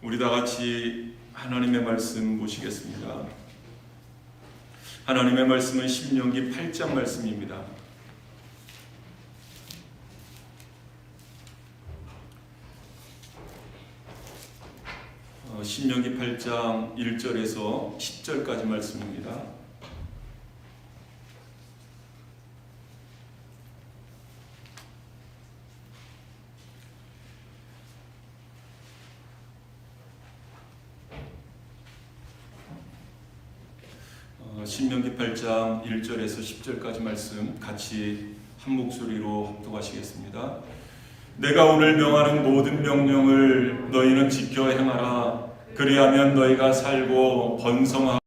우리 다 같이 하나님의 말씀 보시겠습니다. 하나님의 말씀은 신명기 8장 말씀입니다. 신명기 8장 1절에서 10절까지 말씀입니다. 신명기 8장 1절에서 10절까지 말씀 같이 한 목소리로 합독하시겠습니다. 내가 오늘 명하는 모든 명령을 너희는 지켜 행하라. 그리하면 너희가 살고 번성하고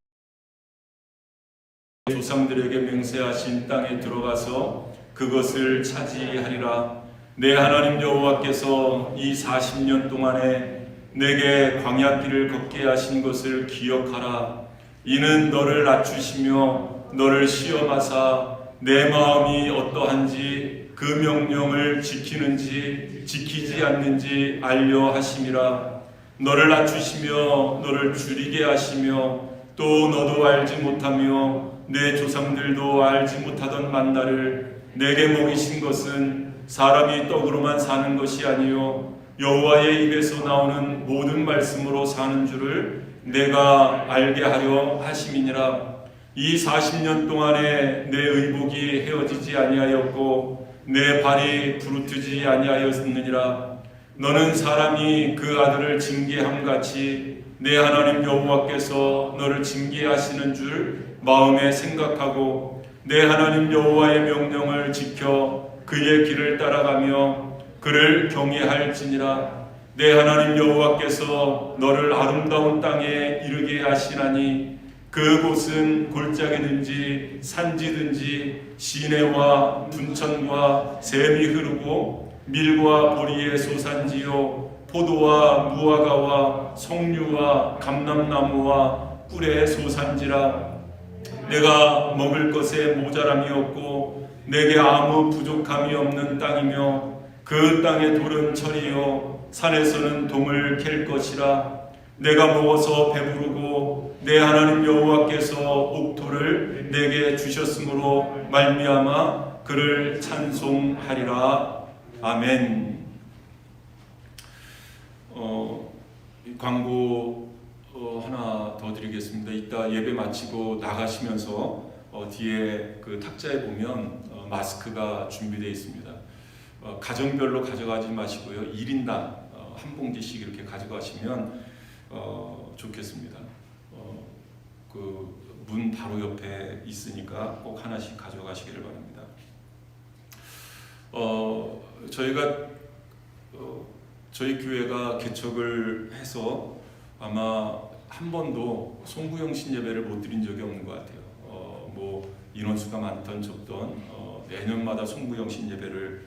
조상들에게 맹세하신 땅에 들어가서 그것을 차지하리라. 내 하나님 여호와께서 이 40년 동안에 내게 광야길을 걷게 하신 것을 기억하라. 이는 너를 낮추시며 너를 시험하사 내 마음이 어떠한지 그 명령을 지키는지 지키지 않는지 알려 하심이라. 너를 낮추시며 너를 줄이게 하시며 또 너도 알지 못하며 내 조상들도 알지 못하던 만나를 내게 먹이신 것은 사람이 떡으로만 사는 것이 아니요 여호와의 입에서 나오는 모든 말씀으로 사는 줄을 내가 알게 하려 하심이니라. 이 40년 동안에 내 의복이 헤어지지 아니하였고 내 발이 부르트지 아니하였느니라. 너는 사람이 그 아들을 징계함 같이 내 하나님 여호와께서 너를 징계하시는 줄 마음에 생각하고 내 하나님 여호와의 명령을 지켜 그의 길을 따라가며 그를 경외할지니라. 내 하나님 여호와께서 너를 아름다운 땅에 이르게 하시나니 그곳은 골짜기든지 산지든지 시내와 둔천과 샘이 흐르고 밀과 보리의 소산지요 포도와 무화과와 석류와 감람나무와 꿀의 소산지라. 내가 먹을 것에 모자람이 없고 내게 아무 부족함이 없는 땅이며 그 땅의 돌은 철이요 산에서는 동을 캘 것이라. 내가 먹어서 배부르고 내 하나님 여호와께서 옥토를 내게 주셨으므로 말미암아 그를 찬송하리라. 아멘. 광고 하나 더 드리겠습니다. 이따 예배 마치고 나가시면서 뒤에 그 탁자에 보면 마스크가 준비되어 있습니다. 가정별로 가져가지 마시고요. 1인당 한 봉지씩 이렇게 가져가시면 좋겠습니다. 그 문 바로 옆에 있으니까 꼭 하나씩 가져가시기를 바랍니다. 저희 교회가 개척을 해서 아마 한 번도 송구영 신예배를 못 드린 적이 없는 것 같아요. 인원수가 많던 적던 내년마다 송구영 신예배를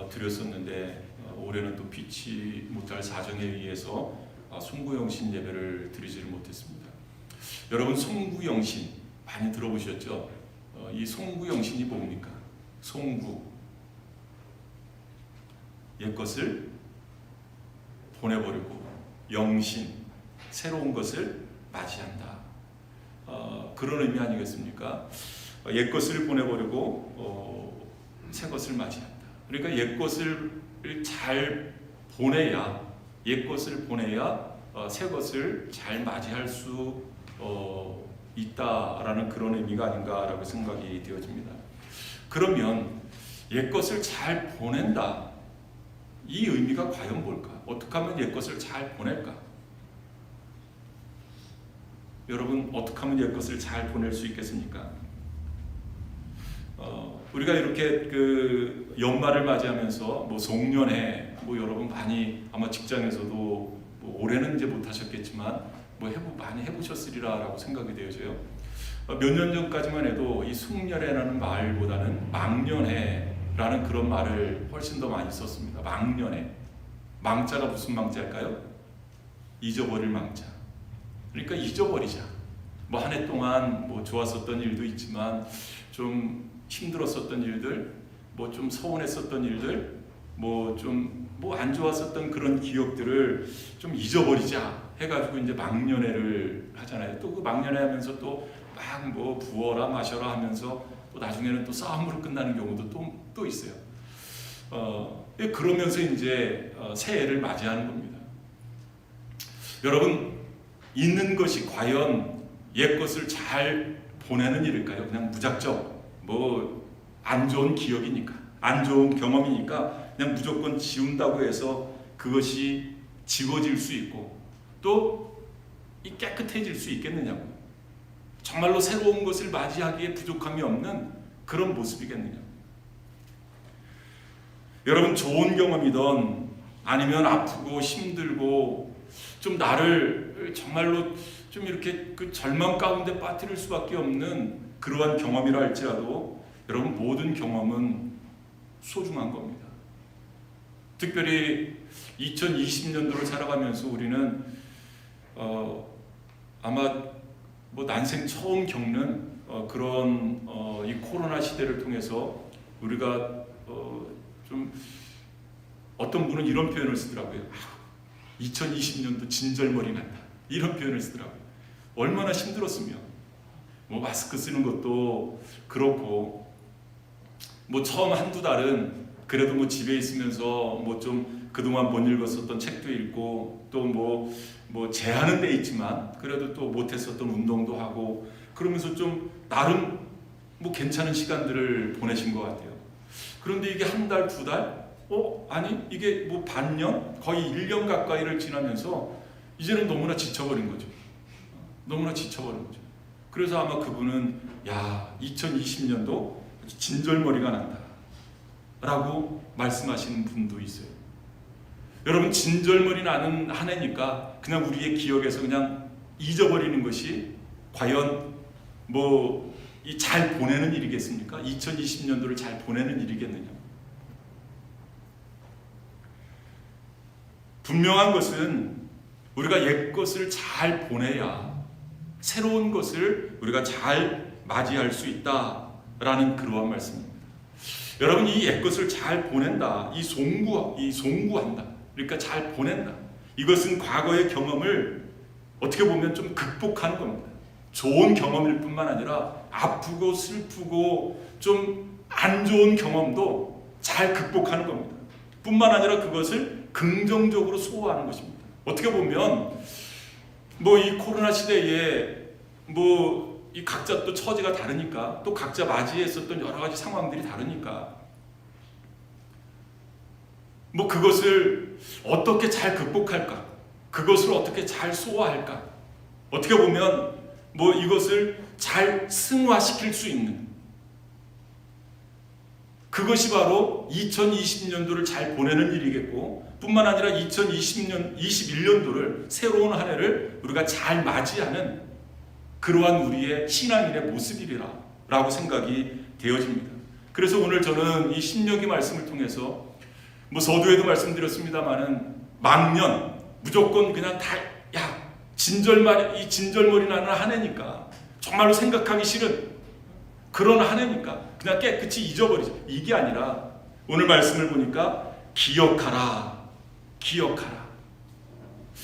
드렸었는데 올해는 또 피치 못할 사정에 의해서 송구영신 예배를 드리지를 못했습니다. 여러분 송구영신 많이 들어보셨죠? 이 송구영신이 뭡니까? 송구 옛것을 보내버리고 영신 새로운 것을 맞이한다. 그런 의미 아니겠습니까? 옛것을 보내버리고 새것을 맞이한다. 그러니까 옛것을 잘 보내야 새것을 잘 맞이할 수 있다라는 그런 의미가 아닌가라고 생각이 되어집니다. 그러면 옛것을 잘 보낸다. 이 의미가 과연 뭘까? 어떻게 하면 옛것을 잘 보낼까? 여러분 어떻게 하면 옛것을 잘 보낼 수 있겠습니까? 우리가 이렇게 그 연말을 맞이하면서 송년회 여러분 많이 아마 직장에서도 올해는 이제 못하셨겠지만 많이 해보셨으리라라고 생각이 되어져요. 몇 년 전까지만 해도 이 숙년회라는 말보다는 망년회라는 그런 말을 훨씬 더 많이 썼습니다. 망년회. 망자가 무슨 망자일까요? 잊어버릴 망자. 그러니까 잊어버리자. 한 해 동안 좋았었던 일도 있지만 좀 힘들었었던 일들, 좀 서운했었던 일들, 뭐 좀 뭐 안 좋았었던 그런 기억들을 좀 잊어버리자 해가지고 이제 막년회를 하잖아요. 또 그 막년회 하면서 또 막 뭐 부어라 마셔라 하면서 또 나중에는 또 싸움으로 끝나는 경우도 또 있어요. 그러면서 이제 새해를 맞이하는 겁니다. 여러분, 있는 것이 과연 옛것을 잘 보내는 일일까요? 그냥 무작정 뭐 안 좋은 기억이니까, 안 좋은 경험이니까 그냥 무조건 지운다고 해서 그것이 지워질 수 있고 또 깨끗해질 수 있겠느냐고. 정말로 새로운 것을 맞이하기에 부족함이 없는 그런 모습이겠느냐. 여러분, 좋은 경험이든 아니면 아프고 힘들고 좀 나를 정말로 좀 이렇게 그 절망 가운데 빠뜨릴 수밖에 없는 그러한 경험이라 할지라도 여러분, 모든 경험은 소중한 겁니다. 특별히 2020년도를 살아가면서 우리는 아마 뭐 난생 처음 겪는 그런 이 코로나 시대를 통해서 우리가 좀 어떤 분은 이런 표현을 쓰더라고요. 2020년도 진절머리 난다, 이런 표현을 쓰더라고요. 얼마나 힘들었으면. 뭐 마스크 쓰는 것도 그렇고 뭐 처음 한두 달은 그래도 뭐 집에 있으면서 뭐 좀 그동안 못 읽었었던 책도 읽고 또 뭐 제한은 돼 있지만 그래도 또 못했었던 운동도 하고 그러면서 좀 나름 뭐 괜찮은 시간들을 보내신 것 같아요. 그런데 이게 한 달, 두 달? 아니 이게 뭐 반년? 거의 1년 가까이를 지나면서 이제는 너무나 지쳐버린 거죠. 너무나 지쳐버린 거죠. 그래서 아마 그분은 2020년도 진절머리가 난다 라고 말씀하시는 분도 있어요. 여러분, 진절머리 나는 한 해니까 그냥 우리의 기억에서 그냥 잊어버리는 것이 과연 뭐 이 잘 보내는 일이겠습니까? 2020년도를 잘 보내는 일이겠느냐. 분명한 것은 우리가 옛 것을 잘 보내야 새로운 것을 우리가 잘 맞이할 수 있다라는 그러한 말씀입니다. 여러분, 이 옛 것을 잘 보낸다, 이 송구한다, 그러니까 잘 보낸다. 이것은 과거의 경험을 어떻게 보면 좀 극복하는 겁니다. 좋은 경험일 뿐만 아니라 아프고 슬프고 좀 안 좋은 경험도 잘 극복하는 겁니다. 뿐만 아니라 그것을 긍정적으로 소화하는 것입니다. 어떻게 보면 뭐 이 코로나 시대에 뭐 이 각자 또 처지가 다르니까 또 각자 맞이했었던 여러 가지 상황들이 다르니까 뭐 그것을 어떻게 잘 극복할까, 그것을 어떻게 잘 소화할까, 어떻게 보면 뭐 이것을 잘 승화시킬 수 있는 그것이 바로 2020년도를 잘 보내는 일이겠고 뿐만 아니라 2021년도를 새로운 한 해를 우리가 잘 맞이하는 그러한 우리의 신앙인의 모습이라 라고 생각이 되어집니다. 그래서 오늘 저는 이 신명기 말씀을 통해서 뭐 서두에도 말씀드렸습니다마는 막년 무조건 그냥 다 진절머리 나는 한 해니까 정말로 생각하기 싫은 그런 한 해니까 그냥 깨끗이 잊어버리자, 이게 아니라 오늘 말씀을 보니까 기억하라.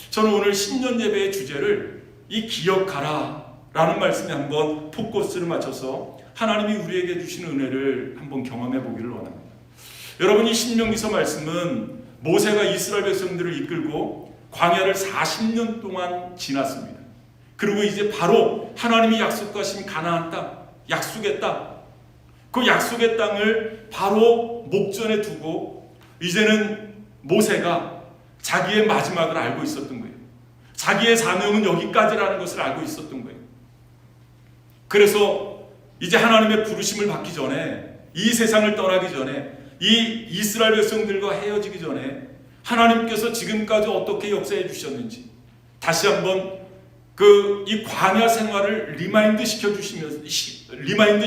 저는 오늘 신년 예배의 주제를 이 기억하라 라는 말씀에 한번 포커스를 맞춰서 하나님이 우리에게 주시는 은혜를 한번 경험해 보기를 원합니다. 여러분, 이 신명기서 말씀은 모세가 이스라엘 백성들을 이끌고 광야를 40년 동안 지났습니다. 그리고 이제 바로 하나님이 약속하신 가나안 땅, 약속의 땅, 그 약속의 땅을 바로 목전에 두고 이제는 모세가 자기의 마지막을 알고 있었던 거예요. 자기의 사명은 여기까지라는 것을 알고 있었던 거예요. 그래서 이제 하나님의 부르심을 받기 전에, 이 세상을 떠나기 전에, 이 이스라엘 백성들과 헤어지기 전에 하나님께서 지금까지 어떻게 역사해 주셨는지 다시 한번 이 광야 생활을 리마인드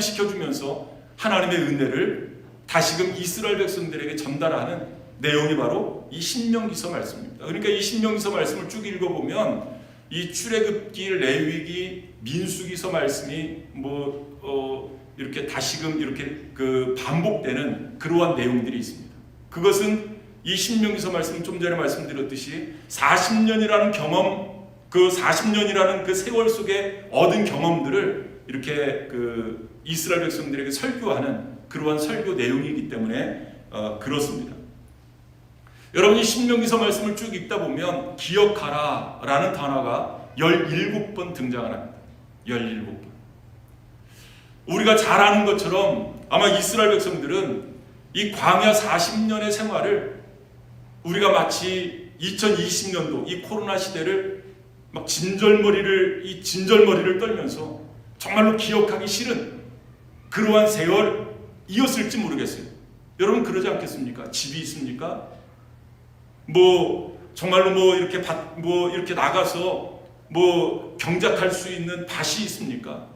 시켜주면서 하나님의 은혜를 다시금 이스라엘 백성들에게 전달하는 내용이 바로 이 신명기서 말씀입니다. 그러니까 이 신명기서 말씀을 쭉 읽어보면 이 출애굽기, 레위기, 민수기서 말씀이 이렇게 다시금 이렇게 반복되는 그러한 내용들이 있습니다. 그것은 이 신명기서 말씀 좀 전에 말씀드렸듯이 40년이라는 경험, 그 40년이라는 그 세월 속에 얻은 경험들을 이렇게 그 이스라엘 백성들에게 설교하는 그러한 설교 내용이기 때문에 그렇습니다. 여러분이 신명기서 말씀을 쭉 읽다 보면 기억하라 라는 단어가 17번 등장을 합니다. 17번. 우리가 잘 아는 것처럼 아마 이스라엘 백성들은 이 광야 40년의 생활을 우리가 마치 2020년도 이 코로나 시대를 막 진절머리를 떨면서 정말로 기억하기 싫은 그러한 세월이었을지 모르겠어요. 여러분 그러지 않겠습니까? 집이 있습니까? 정말로 이렇게 나가서 경작할 수 있는 밭이 있습니까?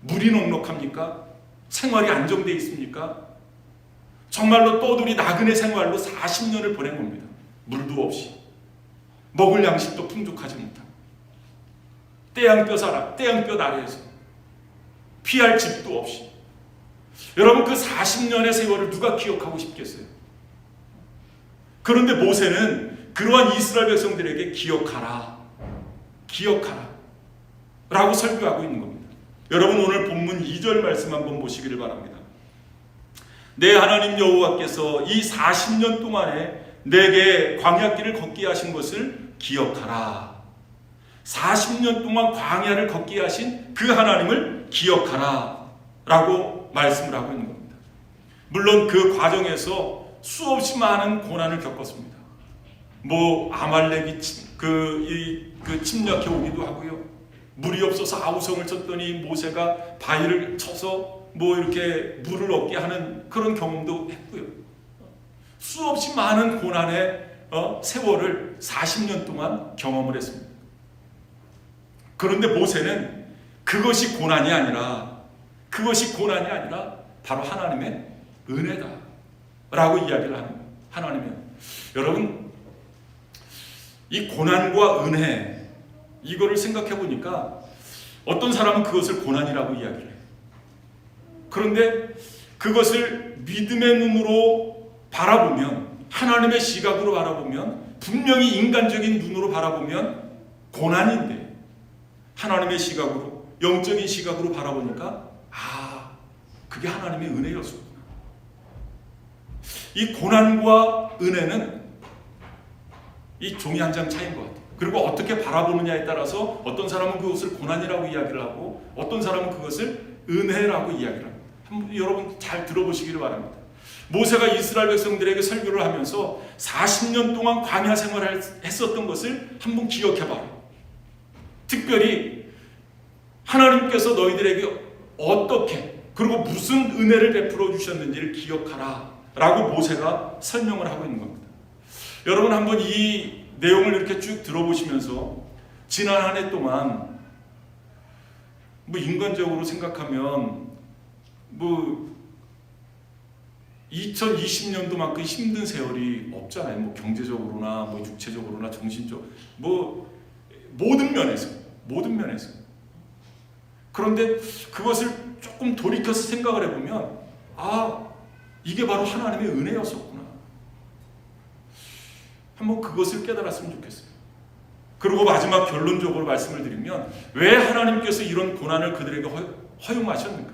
물이 넉넉합니까? 생활이 안정되어 있습니까? 정말로 떠돌이 나그네 생활로 40년을 보낸 겁니다. 물도 없이 먹을 양식도 풍족하지 못하고 떼양볕 아래에서 피할 집도 없이. 여러분 그 40년의 세월을 누가 기억하고 싶겠어요? 그런데 모세는 그러한 이스라엘 백성들에게 기억하라 라고 설교하고 있는 겁니다. 여러분 오늘 본문 2절 말씀 한번 보시기를 바랍니다. 내 하나님 여호와께서 이 40년 동안에 내게 광야길을 걷게 하신 것을 기억하라. 40년 동안 광야를 걷게 하신 그 하나님을 기억하라 라고 말씀을 하고 있는 겁니다. 물론 그 과정에서 수없이 많은 고난을 겪었습니다. 아말렉이 침략해 오기도 하고요. 물이 없어서 아우성을 쳤더니 모세가 바위를 쳐서 이렇게 물을 얻게 하는 그런 경험도 했고요. 수없이 많은 고난의 세월을 40년 동안 경험을 했습니다. 그런데 모세는 그것이 고난이 아니라 바로 하나님의 은혜다 라고 이야기를 하는 거예요. 하나님의 여러분 이 고난과 은혜 이거를 생각해 보니까 어떤 사람은 그것을 고난이라고 이야기를 해요. 그런데 그것을 믿음의 눈으로 바라보면, 하나님의 시각으로 바라보면, 분명히 인간적인 눈으로 바라보면 고난인데 하나님의 시각으로, 영적인 시각으로 바라보니까 그게 하나님의 은혜였었구나. 이 고난과 은혜는 이 종이 한 장 차이인 것 같아요. 그리고 어떻게 바라보느냐에 따라서 어떤 사람은 그것을 고난이라고 이야기를 하고 어떤 사람은 그것을 은혜라고 이야기를 합니다. 여러분 잘 들어보시기를 바랍니다. 모세가 이스라엘 백성들에게 설교를 하면서 40년 동안 광야 생활을 했었던 것을 한번 기억해봐요. 특별히 하나님께서 너희들에게 어떻게 그리고 무슨 은혜를 베풀어 주셨는지를 기억하라 라고 모세가 설명을 하고 있는 겁니다. 여러분 한번 이 내용을 이렇게 쭉 들어보시면서 지난 한 해 동안 인간적으로 생각하면 2020년도만큼 힘든 세월이 없잖아요. 경제적으로나 육체적으로나 정신적 모든 면에서. 그런데 그것을 조금 돌이켜서 생각을 해보면 이게 바로 하나님의 은혜였었구나. 한번 그것을 깨달았으면 좋겠어요. 그리고 마지막 결론적으로 말씀을 드리면 왜 하나님께서 이런 고난을 그들에게 허용하셨는가?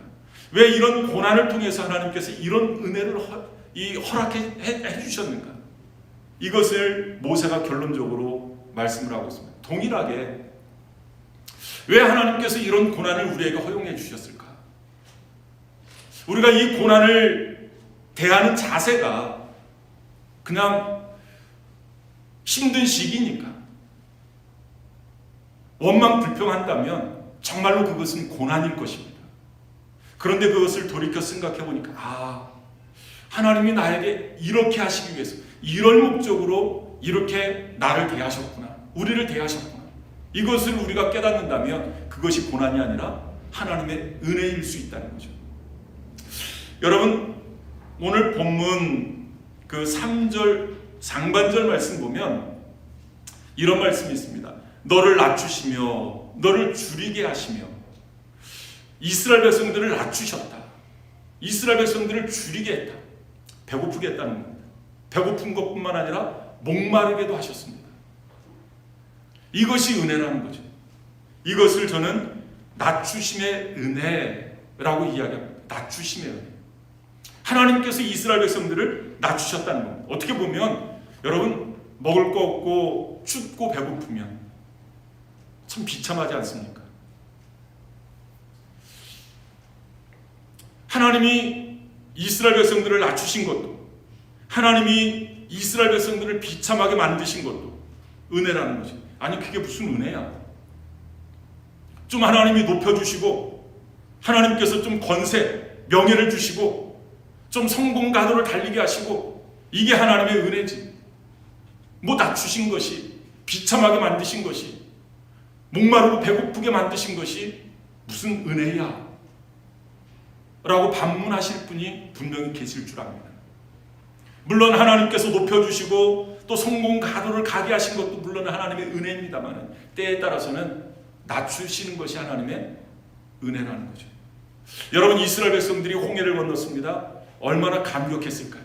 왜 이런 고난을 통해서 하나님께서 이런 은혜를 허락해 주셨는가? 이것을 모세가 결론적으로 말씀을 하고 있습니다. 동일하게 왜 하나님께서 이런 고난을 우리에게 허용해 주셨을까? 우리가 이 고난을 대하는 자세가 그냥 힘든 시기니까 원망불평한다면 정말로 그것은 고난일 것입니다. 그런데 그것을 돌이켜 생각해 보니까 하나님이 나에게 이렇게 하시기 위해서 이런 목적으로 이렇게 나를 대하셨구나. 우리를 대하셨구나. 이것을 우리가 깨닫는다면 그것이 고난이 아니라 하나님의 은혜일 수 있다는 거죠. 여러분 오늘 본문 그 3절 상반절 말씀 보면 이런 말씀이 있습니다. 너를 낮추시며 너를 줄이게 하시며 이스라엘 백성들을 낮추셨다. 이스라엘 백성들을 줄이게 했다. 배고프게 했다는 겁니다. 배고픈 것뿐만 아니라 목마르게도 하셨습니다. 이것이 은혜라는 거죠. 이것을 저는 낮추심의 은혜라고 이야기합니다. 낮추심의 은혜. 하나님께서 이스라엘 백성들을 낮추셨다는 겁니다. 어떻게 보면 여러분, 먹을 거 없고 춥고 배고프면 참 비참하지 않습니까? 하나님이 이스라엘 백성들을 낮추신 것도, 하나님이 이스라엘 백성들을 비참하게 만드신 것도 은혜라는 거죠. 아니, 그게 무슨 은혜야? 좀 하나님이 높여주시고, 하나님께서 좀 권세, 명예를 주시고, 좀 성공 가도를 달리게 하시고, 이게 하나님의 은혜지. 뭐 낮추신 것이, 비참하게 만드신 것이, 목마르고 배고프게 만드신 것이 무슨 은혜야? 라고 반문하실 분이 분명히 계실 줄 압니다. 물론 하나님께서 높여주시고 또 성공 가도를 가게 하신 것도 물론 하나님의 은혜입니다만, 때에 따라서는 낮추시는 것이 하나님의 은혜라는 거죠. 여러분, 이스라엘 백성들이 홍해를 건넜습니다. 얼마나 감격했을까요?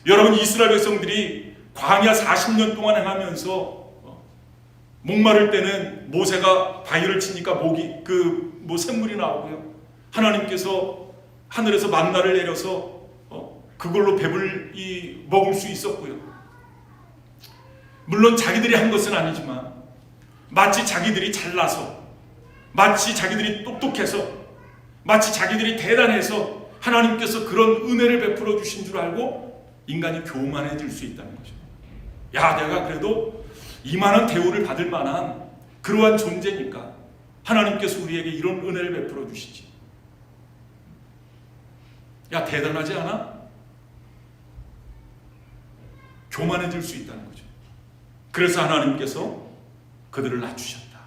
여러분, 이스라엘 백성들이 광야 40년 동안 행하면서 목마를 때는 모세가 바위를 치니까 샘물이 나오고요. 하나님께서 하늘에서 만나를 내려서 그걸로 배불리 먹을 수 있었고요. 물론 자기들이 한 것은 아니지만, 마치 자기들이 잘나서, 마치 자기들이 똑똑해서, 마치 자기들이 대단해서 하나님께서 그런 은혜를 베풀어 주신 줄 알고 인간이 교만해질 수 있다는 거죠. 야, 내가 그래도 이만한 대우를 받을 만한 그러한 존재니까 하나님께서 우리에게 이런 은혜를 베풀어 주시지. 야, 대단하지 않아? 교만해질 수 있다는 거죠. 그래서 하나님께서 그들을 낮추셨다.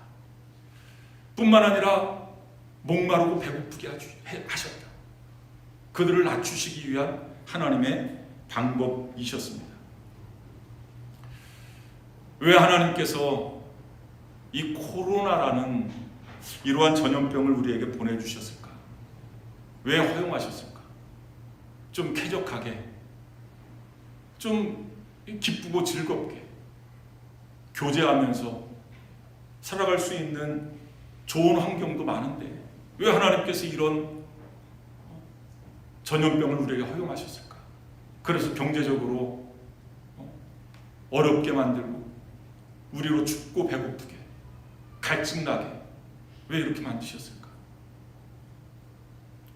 뿐만 아니라 목마르고 배고프게 하셨다. 그들을 낮추시기 위한 하나님의 방법이셨습니다. 왜 하나님께서 이 코로나라는 이러한 전염병을 우리에게 보내주셨을까? 왜 허용하셨을까? 좀 쾌적하게, 좀 기쁘고 즐겁게 교제하면서 살아갈 수 있는 좋은 환경도 많은데 왜 하나님께서 이런 전염병을 우리에게 허용하셨을까? 그래서 경제적으로 어렵게 만들고 우리로 춥고 배고프게 갈증나게 왜 이렇게 만드셨을까?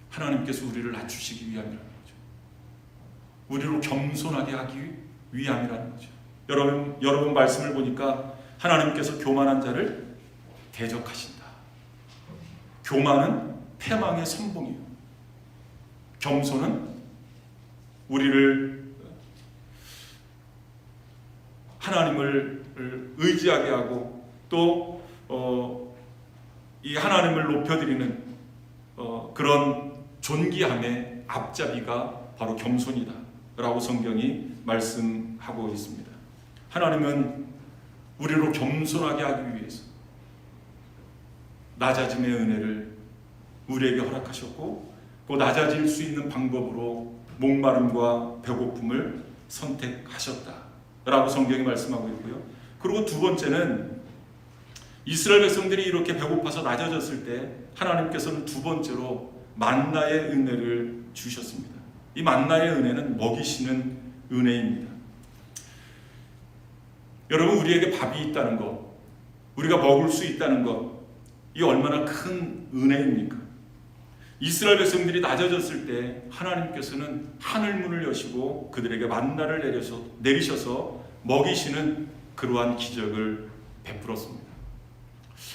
하나님께서 우리를 낮추시기 위함이라는 거죠. 우리로 겸손하게 하기 위함이라는 거죠. 여러분 말씀을 보니까 하나님께서 교만한 자를 대적하신다. 교만은 패망의 선봉이에요. 겸손은 우리를 하나님을 의지하게 하고 또 이 하나님을 높여드리는 그런 존귀함의 앞잡이가 바로 겸손이다 라고 성경이 말씀하고 있습니다. 하나님은 우리로 겸손하게 하기 위해서 낮아짐의 은혜를 우리에게 허락하셨고 그 낮아질 수 있는 방법으로 목마름과 배고픔을 선택하셨다라고 성경이 말씀하고 있고요. 그리고 두 번째는 이스라엘 백성들이 이렇게 배고파서 낮아졌을 때 하나님께서는 두 번째로 만나의 은혜를 주셨습니다. 이 만나의 은혜는 먹이시는 은혜입니다. 여러분, 우리에게 밥이 있다는 것, 우리가 먹을 수 있다는 것, 이 얼마나 큰 은혜입니까? 이스라엘 백성들이 낮아졌을 때 하나님께서는 하늘문을 여시고 그들에게 만나를 내리셔서 먹이시는 그러한 기적을 베풀었습니다.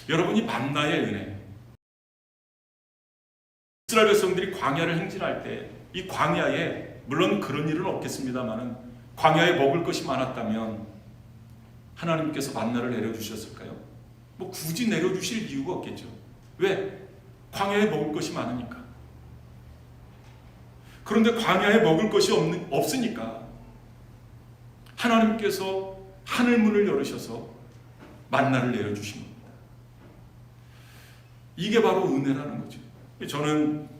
여러분이 만나의 은혜, 이스라엘 백성들이 광야를 행진할 때 이 광야에 물론 그런 일은 없겠습니다만 광야에 먹을 것이 많았다면 하나님께서 만나를 내려주셨을까요? 뭐 굳이 내려주실 이유가 없겠죠. 왜? 광야에 먹을 것이 많으니까. 그런데 광야에 먹을 것이 없으니까 하나님께서 하늘문을 열으셔서 만나를 내려주신 겁니다. 이게 바로 은혜라는 거죠. 저는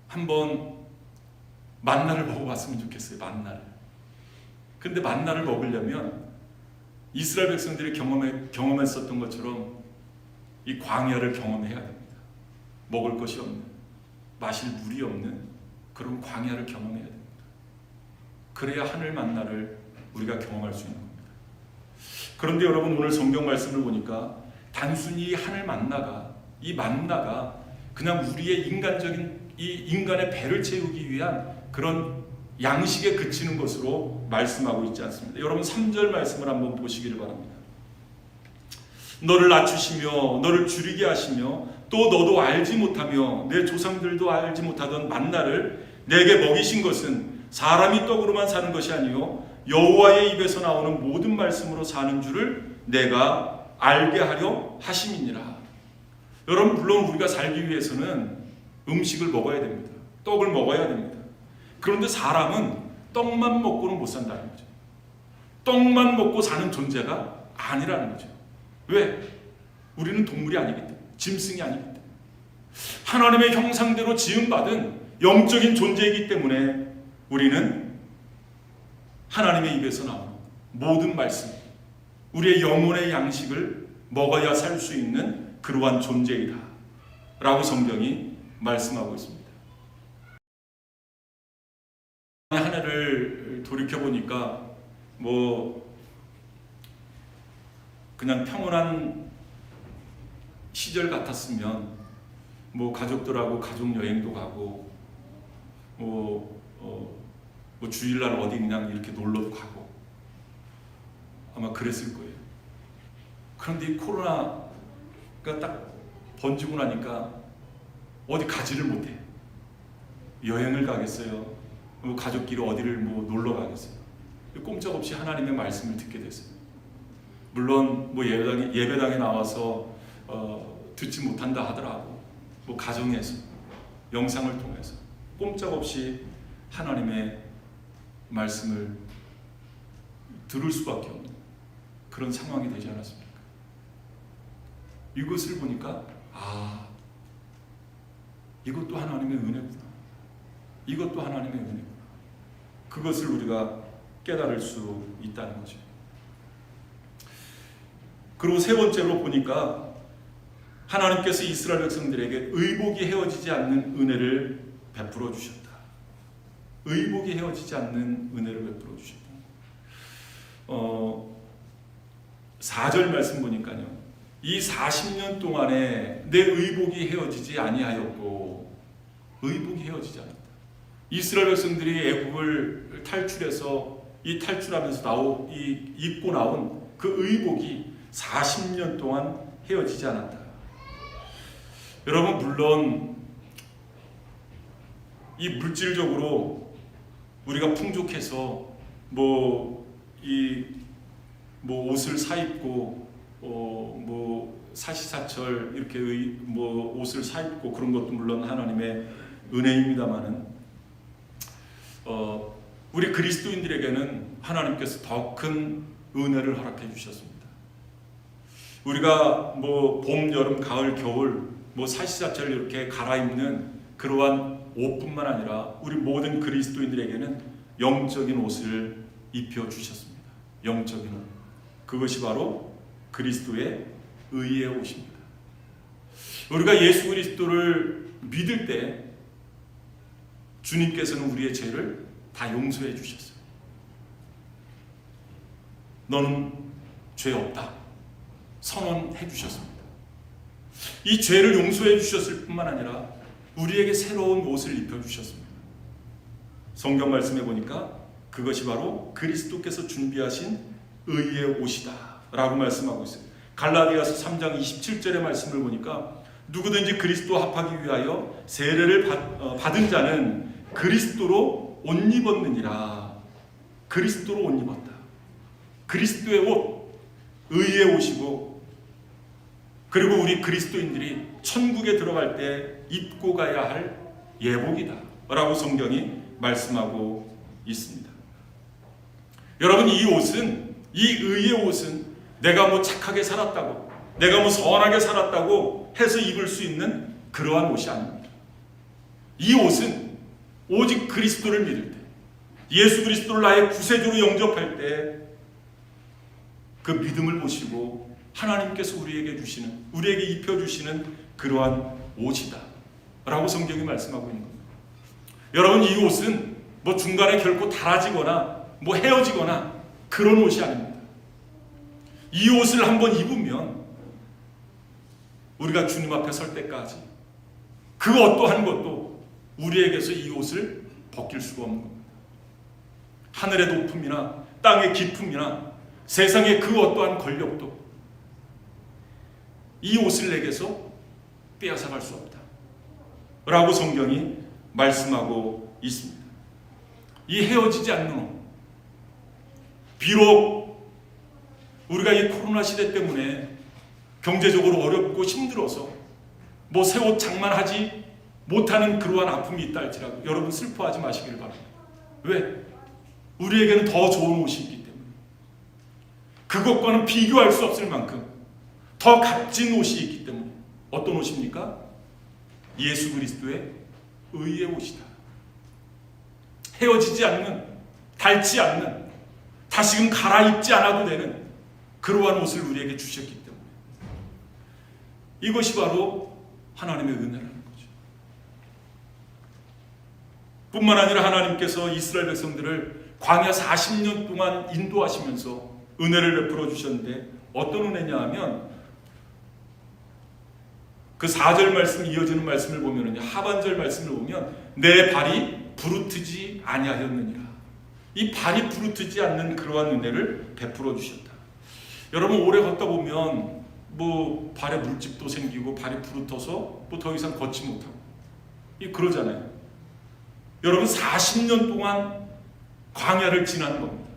한번 만나를 먹어봤으면 좋겠어요. 만나를. 근데 만나를 먹으려면 이스라엘 백성들이 경험했었던 것처럼 이 광야를 경험해야 됩니다. 먹을 것이 없는, 마실 물이 없는 그런 광야를 경험해야 됩니다. 그래야 하늘 만나를 우리가 경험할 수 있는 겁니다. 그런데 여러분, 오늘 성경 말씀을 보니까 단순히 하늘 만나가, 이 만나가 그냥 우리의 이 인간의 배를 채우기 위한 그런 양식에 그치는 것으로 말씀하고 있지 않습니다. 여러분 3절 말씀을 한번 보시기를 바랍니다. 너를 낮추시며 너를 줄이게 하시며 또 너도 알지 못하며 내 조상들도 알지 못하던 만나를 내게 먹이신 것은 사람이 떡으로만 사는 것이 아니요 여호와의 입에서 나오는 모든 말씀으로 사는 줄을 내가 알게 하려 하심이니라. 여러분, 물론 우리가 살기 위해서는 음식을 먹어야 됩니다. 떡을 먹어야 됩니다. 그런데 사람은 떡만 먹고는 못 산다는 거죠. 떡만 먹고 사는 존재가 아니라는 거죠. 왜? 우리는 동물이 아니기 때문에, 짐승이 아니기 때문에, 하나님의 형상대로 지음받은 영적인 존재이기 때문에 우리는 하나님의 입에서 나오는 모든 말씀, 우리의 영혼의 양식을 먹어야 살 수 있는 그러한 존재이다 라고 성경이 말씀하고 있습니다. 한 해를 돌이켜보니까 그냥 평온한 시절 같았으면 가족들하고 가족 여행도 가고 주일날 어디 그냥 이렇게 놀러도 가고 아마 그랬을 거예요. 그런데 이 코로나가 딱 번지고 나니까 어디 가지를 못해. 여행을 가겠어요? 가족끼리 어디를 놀러 가겠어요? 꼼짝없이 하나님의 말씀을 듣게 됐어요. 물론 예배당에 나와서 듣지 못한다 하더라도 가정에서 영상을 통해서 꼼짝없이 하나님의 말씀을 들을 수밖에 없는 그런 상황이 되지 않았습니까? 이것을 보니까 이것도 하나님의 은혜구나. 이것도 하나님의 은혜구나. 그것을 우리가 깨달을 수 있다는 거죠. 그리고 세 번째로 보니까 하나님께서 이스라엘 백성들에게 의복이 헤어지지 않는 은혜를 베풀어 주셨다. 의복이 헤어지지 않는 은혜를 베풀어 주셨다. 4절 말씀 보니까요. 이 40년 동안에 내 의복이 헤어지지 아니하였고, 의복이 헤어지지 않았다. 이스라엘 백성들이 애굽을 탈출해서 이 탈출하면서 입고 나온 그 의복이 40년 동안 헤어지지 않았다. 여러분, 물론 이 물질적으로 우리가 풍족해서 옷을 사 입고 사시사철 이렇게 옷을 사 입고 그런 것도 물론 하나님의 은혜입니다만은 우리 그리스도인들에게는 하나님께서 더 큰 은혜를 허락해 주셨습니다. 우리가 봄, 여름, 가을, 겨울 사시사철 이렇게 갈아입는 그러한 옷뿐만 아니라 우리 모든 그리스도인들에게는 영적인 옷을 입혀 주셨습니다. 영적인 옷. 그것이 바로 그리스도의 의의 옷입니다. 우리가 예수 그리스도를 믿을 때 주님께서는 우리의 죄를 다 용서해 주셨어요. 너는 죄 없다 선언해 주셨습니다. 이 죄를 용서해 주셨을 뿐만 아니라 우리에게 새로운 옷을 입혀 주셨습니다. 성경 말씀에 보니까 그것이 바로 그리스도께서 준비하신 의의 옷이다 라고 말씀하고 있어요. 갈라디아서 3장 27절의 말씀을 보니까 누구든지 그리스도 합하기 위하여 세례를 받은 자는 그리스도로 옷 입었느니라. 그리스도로 옷 입었다. 그리스도의 옷, 의의 옷이고, 그리고 우리 그리스도인들이 천국에 들어갈 때 입고 가야 할 예복이다 라고 성경이 말씀하고 있습니다. 여러분, 이 옷은, 이 의의 옷은 내가 착하게 살았다고, 내가 선하게 살았다고 해서 입을 수 있는 그러한 옷이 아닙니다. 이 옷은 오직 그리스도를 믿을 때, 예수 그리스도를 나의 구세주로 영접할 때 그 믿음을 보시고 하나님께서 우리에게 입혀주시는 그러한 옷이다 라고 성경이 말씀하고 있는 겁니다. 여러분, 이 옷은 뭐 중간에 결코 닳아지거나 뭐 헤어지거나 그런 옷이 아닙니다. 이 옷을 한번 입으면 우리가 주님 앞에 설 때까지 그 어떠한 것도 우리에게서 이 옷을 벗길 수가 없는 겁니다. 하늘의 높음이나 땅의 깊음이나 세상의 그 어떠한 권력도 이 옷을 내게서 빼앗아갈 수 없다 라고 성경이 말씀하고 있습니다. 이 헤어지지 않는 옷, 비록 우리가 이 코로나 시대 때문에 경제적으로 어렵고 힘들어서 뭐 새 옷 장만하지 못하는 그러한 아픔이 있다 할지라도 여러분 슬퍼하지 마시길 바랍니다. 왜? 우리에게는 더 좋은 옷이 있기 때문에, 그것과는 비교할 수 없을 만큼 더 값진 옷이 있기 때문에. 어떤 옷입니까? 예수 그리스도의 의의 옷이다. 헤어지지 않는, 닳지 않는, 다시금 갈아입지 않아도 되는 그러한 옷을 우리에게 주셨기 때문에 이것이 바로 하나님의 은혜라는 거죠. 뿐만 아니라 하나님께서 이스라엘 백성들을 광야 40년 동안 인도하시면서 은혜를 베풀어 주셨는데 어떤 은혜냐 하면 그 4절 말씀 이어지는 말씀을 보면, 하반절 말씀을 보면 내 발이 부르트지 아니하였느니라. 이 발이 부르트지 않는 그러한 은혜를 베풀어 주셨다. 여러분, 오래 걷다 보면 뭐 발에 물집도 생기고 발이 부르터서 뭐 더 이상 걷지 못하고 그러잖아요. 여러분, 40년 동안 광야를 지나는 겁니다.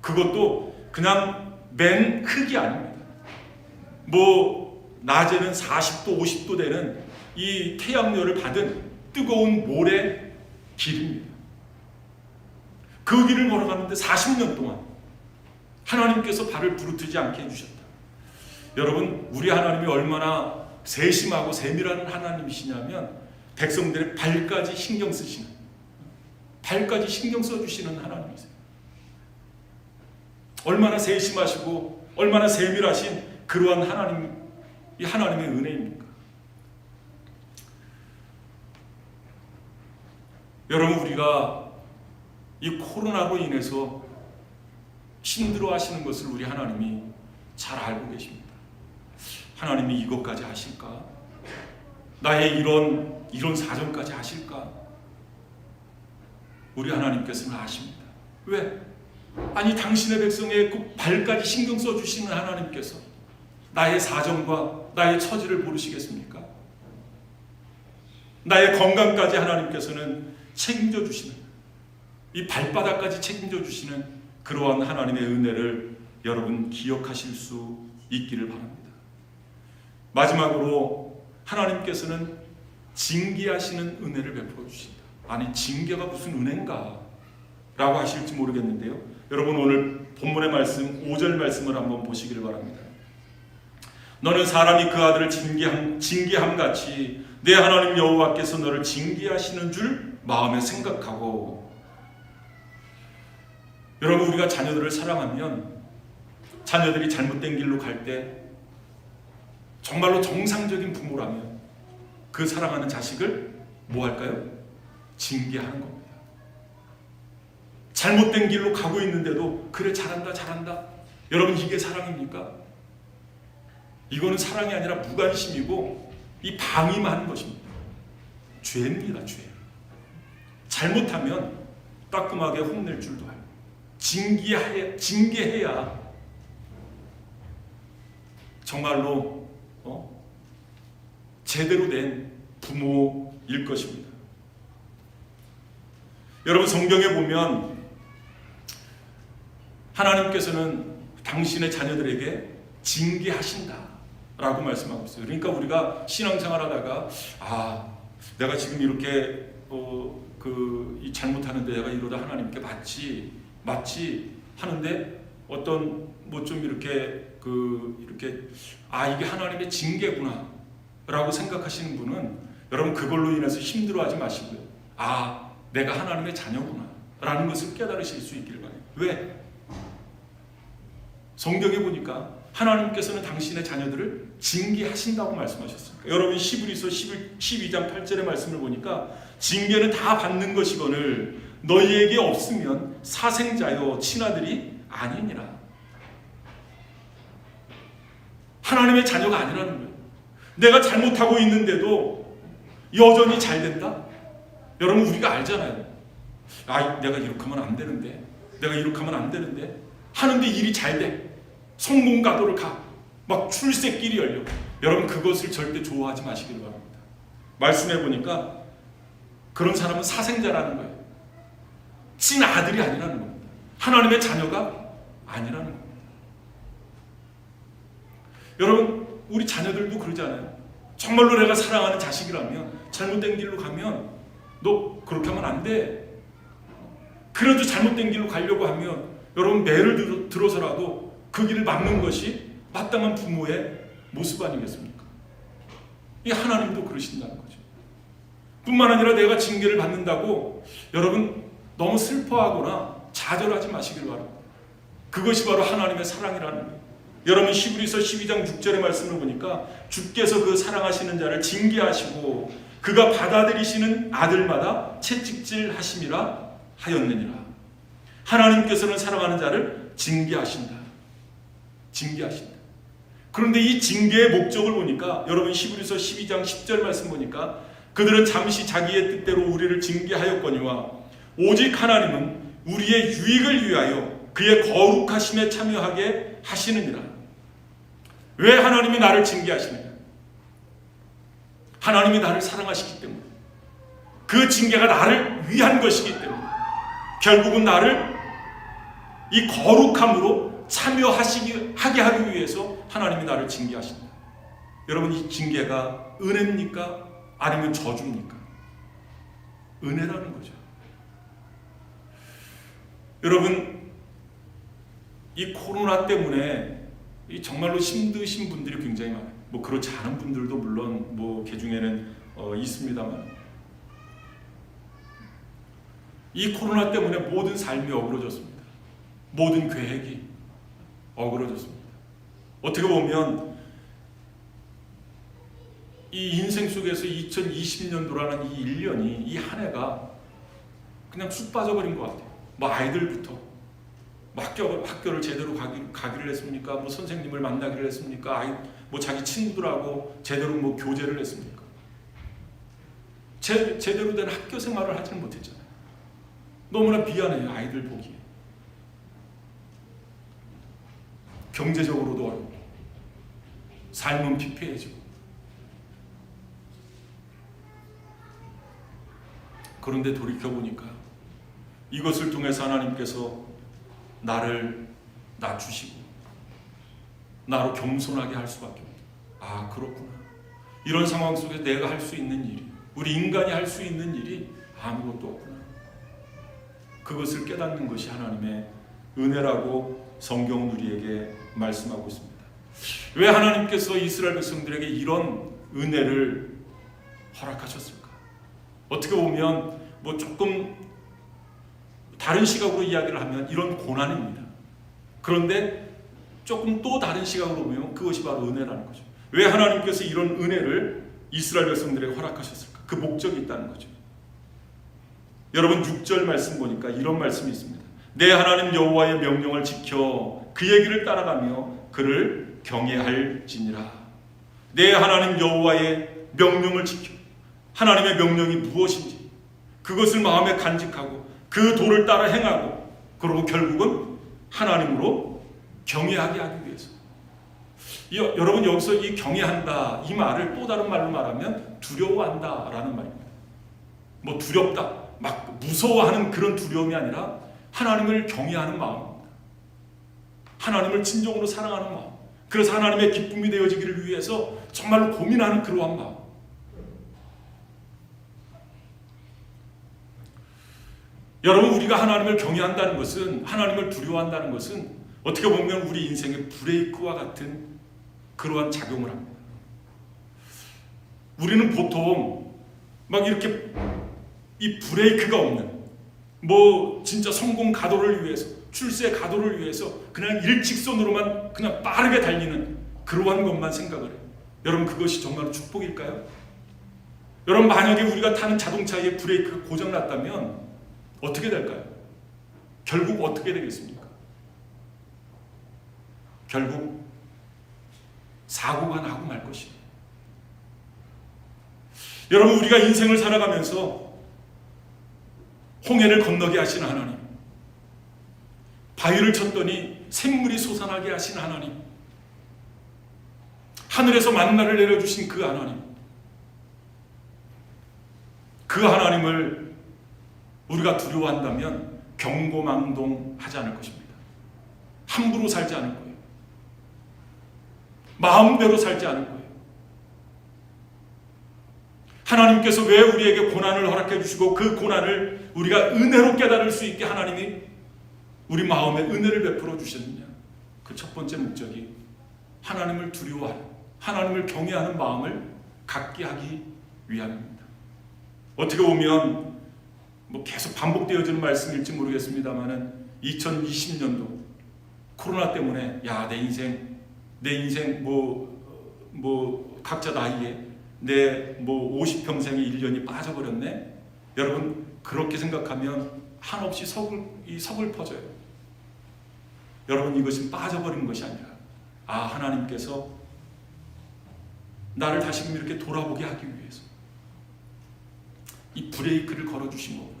그것도 그냥 맨 흙이 아닙니다. 뭐 낮에는 40도 50도 되는 이 태양열을 받은 뜨거운 모래 길입니다. 그 길을 걸어가는데 40년 동안 하나님께서 발을 부르트지 않게 해주셨다. 여러분, 우리 하나님이 얼마나 세심하고 세밀한 하나님이시냐면 백성들의 발까지 신경 쓰시는, 발까지 신경 써주시는 하나님이세요. 얼마나 세심하시고 얼마나 세밀하신 그러한 하나님, 이 하나님의 은혜입니까? 여러분, 우리가 이 코로나로 인해서 힘들어 하시는 것을 우리 하나님이 잘 알고 계십니다. 하나님이 이것까지 하실까? 나의 이런 사정까지 하실까? 우리 하나님께서는 아십니다. 왜? 아니, 당신의 백성의 그 발까지 신경 써주시는 하나님께서 나의 사정과 나의 처지를 모르시겠습니까? 나의 건강까지 하나님께서는 책임져 주시는, 이 발바닥까지 책임져 주시는 그러한 하나님의 은혜를 여러분 기억하실 수 있기를 바랍니다. 마지막으로 하나님께서는 징계하시는 은혜를 베풀어 주신다. 아니, 징계가 무슨 은혜인가 라고 하실지 모르겠는데요, 여러분 오늘 본문의 말씀 5절 말씀을 한번 보시기를 바랍니다. 너는 사람이 그 아들을 징계함같이 내 하나님 여호와께서 너를 징계하시는 줄 마음에 생각하고. 여러분, 우리가 자녀들을 사랑하면 자녀들이 잘못된 길로 갈 때 정말로 정상적인 부모라면 그 사랑하는 자식을 뭐 할까요? 징계하는 겁니다. 잘못된 길로 가고 있는데도 그래, 잘한다 잘한다. 여러분, 이게 사랑입니까? 이거는 사랑이 아니라 무관심이고 이 방임하는 것입니다. 죄입니다, 죄. 잘못하면 따끔하게 혼낼 줄도 알고 징계해야 정말로 제대로 된 부모일 것입니다. 여러분, 성경에 보면 하나님께서는 당신의 자녀들에게 징계하신다라고 말씀하고 있어요. 그러니까 우리가 신앙생활 하다가 내가 지금 이렇게 이 잘못하는데 내가 이러다 하나님께 맞지 하는데 어떤 뭐 좀 이렇게 이게 하나님의 징계구나 라고 생각하시는 분은 여러분 그걸로 인해서 힘들어하지 마시고요. 내가 하나님의 자녀구나 라는 것을 깨달으실 수 있기를 바랍니다. 왜? 성경에 보니까 하나님께서는 당신의 자녀들을 징계하신다고 말씀하셨습니다. 여러분 히브리서 12장 8절의 말씀을 보니까 징계는 다 받는 것이거늘 너희에게 없으면 사생자여 친아들이 아니니라. 하나님의 자녀가 아니라는 거예요. 내가 잘못하고 있는데도 여전히 잘 된다? 여러분 우리가 알잖아요. 내가 이렇게 하면 안 되는데, 내가 이렇게 하면 안 되는데 하는데 일이 잘 돼. 성공 가도를 가. 막 출세길이 열려. 여러분 그것을 절대 좋아하지 마시길 바랍니다. 말씀해 보니까 그런 사람은 사생자라는 거예요. 친아들이 아니라는 겁니다. 하나님의 자녀가 아니라는 겁니다. 여러분 우리 자녀들도 그러잖아요. 정말로 내가 사랑하는 자식이라면 잘못된 길로 가면 너 그렇게 하면 안 돼. 그래도 잘못된 길로 가려고 하면 여러분 매를 들어서라도 그 길을 막는 것이 마땅한 부모의 모습 아니겠습니까? 이 하나님도 그러신다는 거죠. 뿐만 아니라 내가 징계를 받는다고 여러분 너무 슬퍼하거나 좌절하지 마시길 바랍니다. 그것이 바로 하나님의 사랑이라는 거예요. 여러분 히브리서 12장 6절의 말씀을 보니까 주께서 그 사랑하시는 자를 징계하시고 그가 받아들이시는 아들마다 채찍질 하심이라 하였느니라. 하나님께서는 사랑하는 자를 징계하신다. 그런데 이 징계의 목적을 보니까 여러분 히브리서 12장 10절 말씀 보니까 그들은 잠시 자기의 뜻대로 우리를 징계하였거니와 오직 하나님은 우리의 유익을 위하여 그의 거룩하심에 참여하게 하시느니라. 왜 하나님이 나를 징계하시느냐? 하나님이 나를 사랑하시기 때문에, 그 징계가 나를 위한 것이기 때문에, 결국은 나를 이 거룩함으로 참여하게 하기 위해서 하나님이 나를 징계하신다. 여러분 이 징계가 은혜입니까? 아니면 저주입니까? 은혜라는 거죠. 여러분 이 코로나 때문에 이 정말로 힘드신 분들이 굉장히 많아요. 뭐 그렇지 않은 분들도 물론 뭐 개중에는 있습니다만 이 코로나 때문에 모든 삶이 어그러졌습니다. 모든 계획이 어그러졌습니다. 어떻게 보면 이 인생 속에서 2020년도라는 이 1년이 이 한 해가 그냥 쑥 빠져버린 것 같아요. 뭐 아이들부터 학교를 제대로 가기를 했습니까? 뭐 선생님을 만나기를 했습니까? 뭐 자기 친구들하고 제대로 뭐 교제를 했습니까? 제대로 된 학교 생활을 하지는 못했잖아요. 너무나 미안해요. 아이들 보기에. 경제적으로도 어렵고 삶은 피폐해지고. 그런데 돌이켜보니까 이것을 통해서 하나님께서 나를 낮추시고 나로 겸손하게 할 수밖에 없다. 아 그렇구나. 이런 상황 속에 내가 할 수 있는 일이, 우리 인간이 할 수 있는 일이 아무것도 없구나. 그것을 깨닫는 것이 하나님의 은혜라고 성경은 우리에게 말씀하고 있습니다. 왜 하나님께서 이스라엘 백성들에게 이런 은혜를 허락하셨을까? 어떻게 보면 뭐 조금 다른 시각으로 이야기를 하면 이런 고난입니다. 그런데 조금 또 다른 시각으로 보면 그것이 바로 은혜라는 거죠. 왜 하나님께서 이런 은혜를 이스라엘 백성들에게 허락하셨을까? 그 목적이 있다는 거죠. 여러분 6절 말씀 보니까 이런 말씀이 있습니다. 내 하나님 여호와의 명령을 지켜 그의 길을 따라가며 그를 경외할지니라. 내 하나님 여호와의 명령을 지켜. 하나님의 명령이 무엇인지 그것을 마음에 간직하고 그 도를 따라 행하고 그리고 결국은 하나님으로 경외하게 하기 위해서. 여러분 여기서 이 경외한다 이 말을 또 다른 말로 말하면 두려워한다 라는 말입니다. 뭐 두렵다 막 무서워하는 그런 두려움이 아니라 하나님을 경외하는 마음입니다. 하나님을 진정으로 사랑하는 마음. 그래서 하나님의 기쁨이 되어지기를 위해서 정말로 고민하는 그러한 마음. 여러분 우리가 하나님을 경외한다는 것은, 하나님을 두려워한다는 것은 어떻게 보면 우리 인생의 브레이크와 같은 그러한 작용을 합니다. 우리는 보통 막 이렇게 이 브레이크가 없는, 뭐 진짜 성공 가도를 위해서, 출세 가도를 위해서 그냥 일직선으로만 그냥 빠르게 달리는 그러한 것만 생각을 해요. 여러분, 그것이 정말 축복일까요? 여러분, 만약에 우리가 타는 자동차의 브레이크가 고장났다면 어떻게 될까요? 결국 어떻게 되겠습니까? 결국 사고가 나고 말 것이에요. 여러분, 우리가 인생을 살아가면서 홍해를 건너게 하신 하나님, 바위를 쳤더니 샘물이 솟아나게 하신 하나님, 하늘에서 만나를 내려주신 그 하나님, 그 하나님을 우리가 두려워한다면 경고망동하지 않을 것입니다. 함부로 살지 않을 거예요. 마음대로 살지 않을 거예요. 하나님께서 왜 우리에게 고난을 허락해 주시고 그 고난을 우리가 은혜로 깨달을 수 있게 하나님이 우리 마음에 은혜를 베풀어 주셨느냐? 그 첫 번째 목적이 하나님을 두려워하는, 하나님을 경외하는 마음을 갖게 하기 위함입니다. 어떻게 보면 뭐 계속 반복되어지는 말씀일지 모르겠습니다만은 2020년도 코로나 때문에 야, 내 인생 뭐 각자 나이에 내 뭐 50평생의 1년이 빠져버렸네. 여러분, 그렇게 생각하면 한없이 서글퍼져요. 여러분, 이것은 빠져버린 것이 아니라 하나님께서 나를 다시금 이렇게 돌아보게 하기 위해서 이 브레이크를 걸어주신 거구나.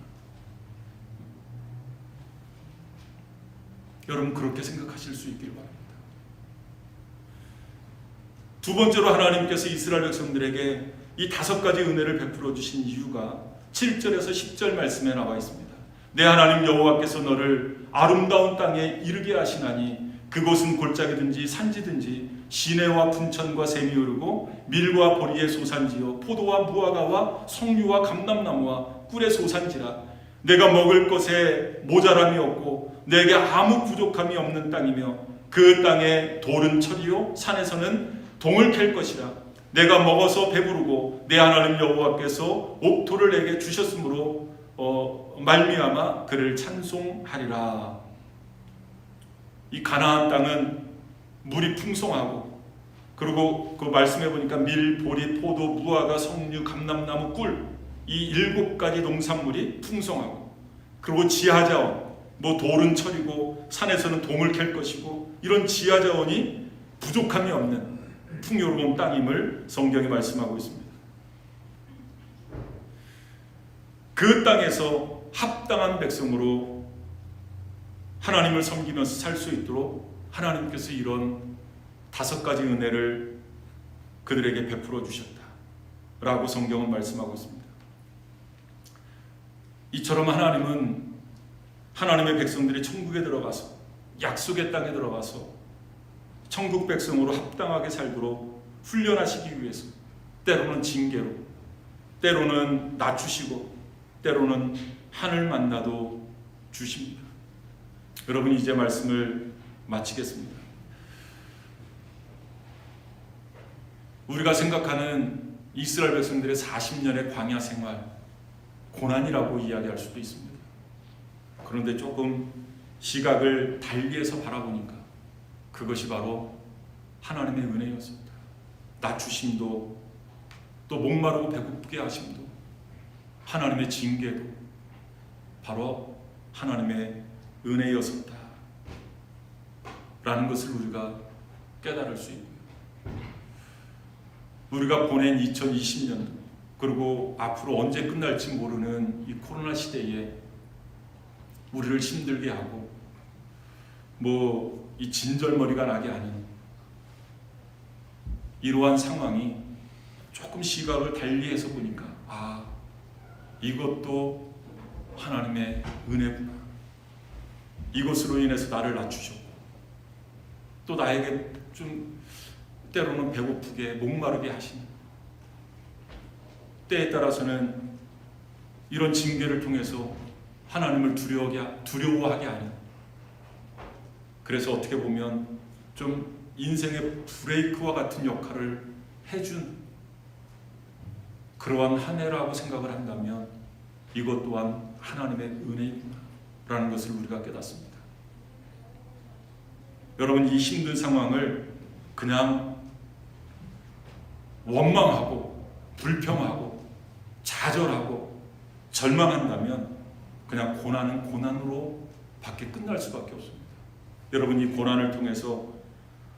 여러분, 그렇게 생각하실 수 있길 바랍니다. 두 번째로 하나님께서 이스라엘 백성들에게 이 5가지 은혜를 베풀어 주신 이유가 7절에서 10절 말씀에 나와 있습니다. 내 하나님 여호와께서 너를 아름다운 땅에 이르게 하시나니 그곳은 골짜기든지 산지든지 시내와 분천과 샘이 흐르고 밀과 보리의 소산지요 포도와 무화과와 석류와 감람나무와 꿀의 소산지라. 내가 먹을 것에 모자람이 없고 내게 아무 부족함이 없는 땅이며 그 땅에 돌은 철이요 산에서는 동을 캘 것이라. 내가 먹어서 배부르고 내 하나님 여호와께서 옥토를 내게 주셨으므로 말미암아 그를 찬송하리라. 이 가나안 땅은 물이 풍성하고, 그리고 그 말씀해 보니까 밀, 보리, 포도, 무화과, 석류, 감람나무, 꿀, 이 7가지 농산물이 풍성하고, 그리고 지하자원, 뭐 돌은 철이고 산에서는 동을 캘 것이고, 이런 지하자원이 부족함이 없는 풍요로운 땅임을 성경이 말씀하고 있습니다. 그 땅에서 합당한 백성으로 하나님을 섬기면서 살 수 있도록 하나님께서 이런 5가지 은혜를 그들에게 베풀어 주셨다라고 성경은 말씀하고 있습니다. 이처럼 하나님은 하나님의 백성들이 천국에 들어가서, 약속의 땅에 들어가서 천국 백성으로 합당하게 살도록 훈련하시기 위해서 때로는 징계로, 때로는 낮추시고, 때로는 하늘 만나도 주십니다. 여러분, 이제 말씀을 마치겠습니다. 우리가 생각하는 이스라엘 백성들의 40년의 광야 생활, 고난이라고 이야기할 수도 있습니다. 그런데 조금 시각을 달리해서 바라보니까 그것이 바로 하나님의 은혜였습니다. 낮추심도, 또 목마르고 배고프게 하심도, 하나님의 징계도 바로 하나님의 은혜였었다 라는 것을 우리가 깨달을 수 있고요. 우리가 보낸 2020년도, 그리고 앞으로 언제 끝날지 모르는 이 코로나 시대에 우리를 힘들게 하고 이 진절머리가 나게 하는 이러한 상황이 조금 시각을 달리해서 보니까 이것도 하나님의 은혜구나. 이것으로 인해서 나를 낮추셨고, 또 나에게 좀 때로는 배고프게 목마르게 하시는, 때에 따라서는 이런 징계를 통해서 하나님을 두려워하게 하는, 그래서 어떻게 보면 좀 인생의 브레이크와 같은 역할을 해준 그러한 한 해라고 생각을 한다면 이것 또한 하나님의 은혜입니다라는 것을 우리가 깨닫습니다. 여러분, 이 힘든 상황을 그냥 원망하고 불평하고 좌절하고 절망한다면 그냥 고난은 고난으로 밖에 끝날 수밖에 없습니다. 여러분, 이 고난을 통해서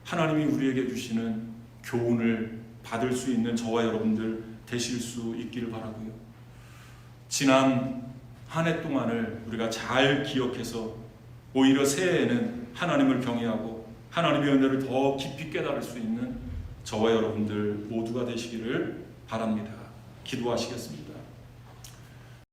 하나님이 우리에게 주시는 교훈을 받을 수 있는 저와 여러분들 되실 수 있기를 바라고요. 지난 한 해 동안을 우리가 잘 기억해서 오히려 새해에는 하나님을 경외하고 하나님의 은혜를 더 깊이 깨달을 수 있는 저와 여러분들 모두가 되시기를 바랍니다. 기도하시겠습니다.